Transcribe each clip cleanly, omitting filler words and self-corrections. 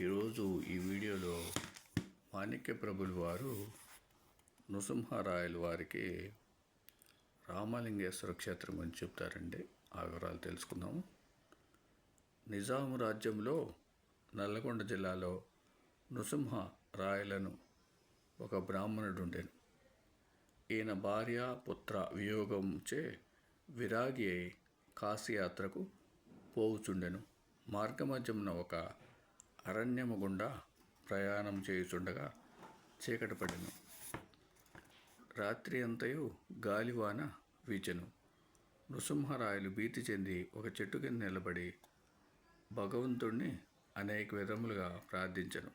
ఈరోజు ఈ వీడియోలో మాణిక్య ప్రభులు వారు నృసింహరాయలు వారికి రామలింగేశ్వర క్షేత్రం గురించి చెప్తారండి. ఆ వివరాలు తెలుసుకుందాము. నిజాం రాజ్యంలో నల్లగొండ జిల్లాలో నృసింహరాయలను ఒక బ్రాహ్మణుడు ఉండెను. ఈయన భార్య పుత్ర వియోగంచే విరాగి అయి కాశీయాత్రకు పోవుచుండెను. మార్గమధ్యమున ఒక అరణ్యము గుండా ప్రయాణం చేయుచుండగా చీకటి పడెను. రాత్రి అంతయు గాలివాన వీచెను. నృసింహరాయలు భీతి చెంది ఒక చెట్టు కింద నిలబడి భగవంతుణ్ణి అనేక విధములుగా ప్రార్థించెను.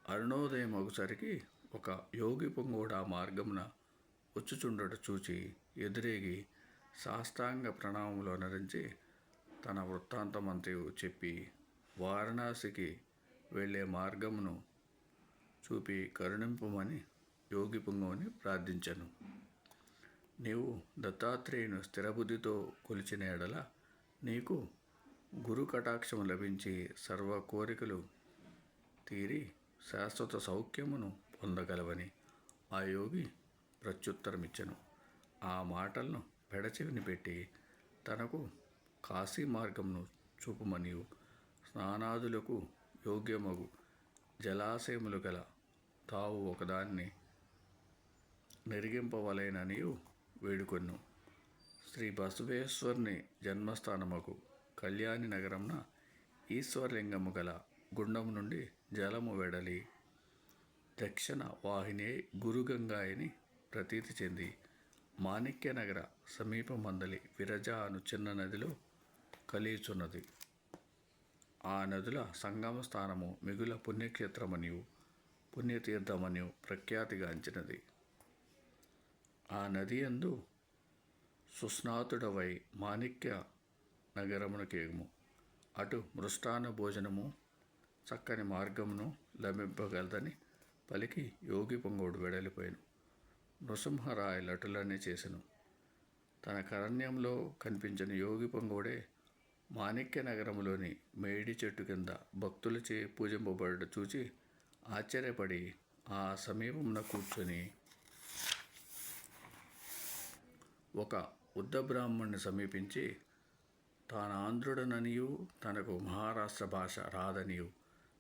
అరుణోదయం ఒకసారికి ఒక యోగి పొంగోడు ఆ మార్గమున వచ్చుచుండట చూచి ఎదురేగి సాష్టాంగ ప్రణామములు అనరించి తన వృత్తాంతమంతయు చెప్పి వారణాసికి వెళ్ళే మార్గమును చూపి కరుణింపమని యోగి పొంగవుని ప్రార్థించెను. నీవు దత్తాత్రేయుని స్థిరబుద్ధితో కొలిచిన ఎడల నీకు గురు కటాక్షము లభించి సర్వ కోరికలు తీరి శాశ్వత సౌఖ్యమును పొందగలవని ఆ యోగి ప్రత్యుత్తరమిచ్చెను. ఆ మాటలను పెడచెవిని పెట్టి తనకు కాశీ మార్గమును చూపుమనియు స్నానాదులకు యోగ్యమగు జలాశయములు గల తావు ఒకదాన్ని నెరిగింపవలెననియు వేడుకొను. శ్రీ బసవేశ్వరుని జన్మస్థానముకు కళ్యాణి నగరమున ఈశ్వరలింగము గల గుండము నుండి జలము వెడలి దక్షిణ వాహిని గురుగంగాయని ప్రతీతి చెంది మాణిక్య నగర సమీపమందలి విరజ అను చిన్న నదిలో కలియుచున్నది. ఆ నదుల సంగమ స్థానము మిగుల పుణ్యక్షేత్రమనియు పుణ్యతీర్థమనియు ప్రఖ్యాతిగాంచినది. ఆ నది యందు సుస్నాతుడవై మాణిక్య నగరమునకేగుము. అటు మృష్టాన్న భోజనము చక్కని మార్గమును లభింపగలదని పలికి యోగి పొంగోడు వెడలిపోయాను. నృసింహరాయలు అటులనే చేసెను. తన కరణ్యంలో కనిపించిన యోగి పొంగోడే మాణిక్య నగరములోని మేడి చెట్టు కింద భక్తులచే పూజింపబడుట చూచి ఆశ్చర్యపడి ఆ సమీపమున కూర్చొని ఒక ఉద్ద బ్రాహ్మణ్ణి సమీపించి తాను ఆంధ్రుడననియు తనకు మహారాష్ట్ర భాష రాదనియు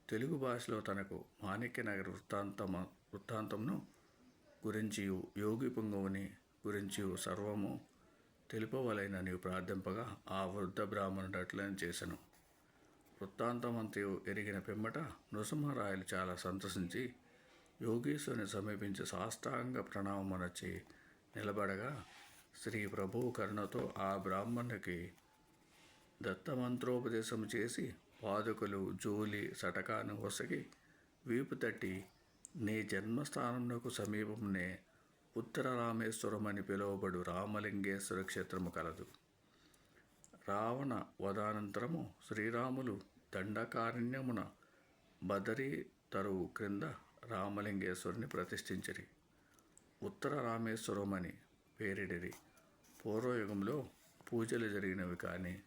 తెలుగు భాషలో తనకు మాణిక్య నగర వృత్తాంతమును గురించియు యోగి పొంగవుని గురించియు సర్వము తెలుపవలెనని ప్రార్థింపగా ఆ వృద్ధ బ్రాహ్మణుడు అట్లని చేసెను. వృత్తాంతమంతయు ఎరిగిన పిమ్మట నృసింహరాయలు చాలా సంతసించి యోగీశ్వరుని సమీపించి సాష్టాంగ ప్రణామనొచ్చి నిలబడగా శ్రీ ప్రభువు కరుణతో ఆ బ్రాహ్మణునికి దత్తమంత్రోపదేశం చేసి పాదుకలు జూలి సటకాను ఒసగి వీపు తట్టి నీ జన్మస్థానమునకు సమీపంనే ఉత్తర రామేశ్వరం అని పిలువబడు రామలింగేశ్వర క్షేత్రము కలదు. రావణ వధానంతరము శ్రీరాములు దండకారణ్యమున బదరీ తరువు క్రింద రామలింగేశ్వరుని ప్రతిష్ఠించిరి. ఉత్తర రామేశ్వరం అని పేరిడిరి. పూర్వయుగంలో పూజలు జరిగినవి కానీ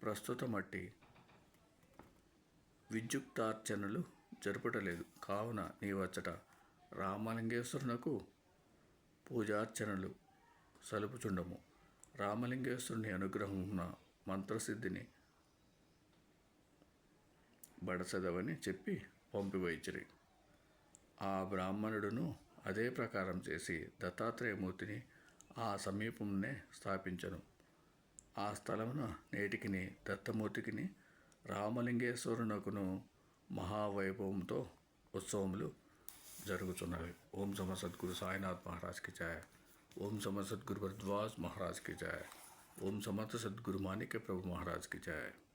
ప్రస్తుత మట్టి విద్యుక్తార్చనలు జరుపుటలేదు. కావున నీవచ్చట రామలింగేశ్వరునకు పూజార్చనలు సలుపుచుండము. రామలింగేశ్వరుని అనుగ్రహమున మంత్రసిద్ధిని బడసెదవని చెప్పి పంపివైచిరి. ఆ బ్రాహ్మణుడును అదే ప్రకారం చేసి దత్తాత్రేయమూర్తిని ఆ సమీపంనే స్థాపించను. ఆ స్థలమున నేటికిని దత్తమూర్తికిని రామలింగేశ్వరునకును మహావైభవంతో ఉత్సవములు జరుగుతున్నవి. ఓం సమ సద్గురు సాయినాథ్ మహారాజ్ की जय. ओम समर्थ सद्गुरु भरद्वाज महाराज की जय. ओम समर्थ सद्गुरु माणिक्य प्रभु महाराज की जय.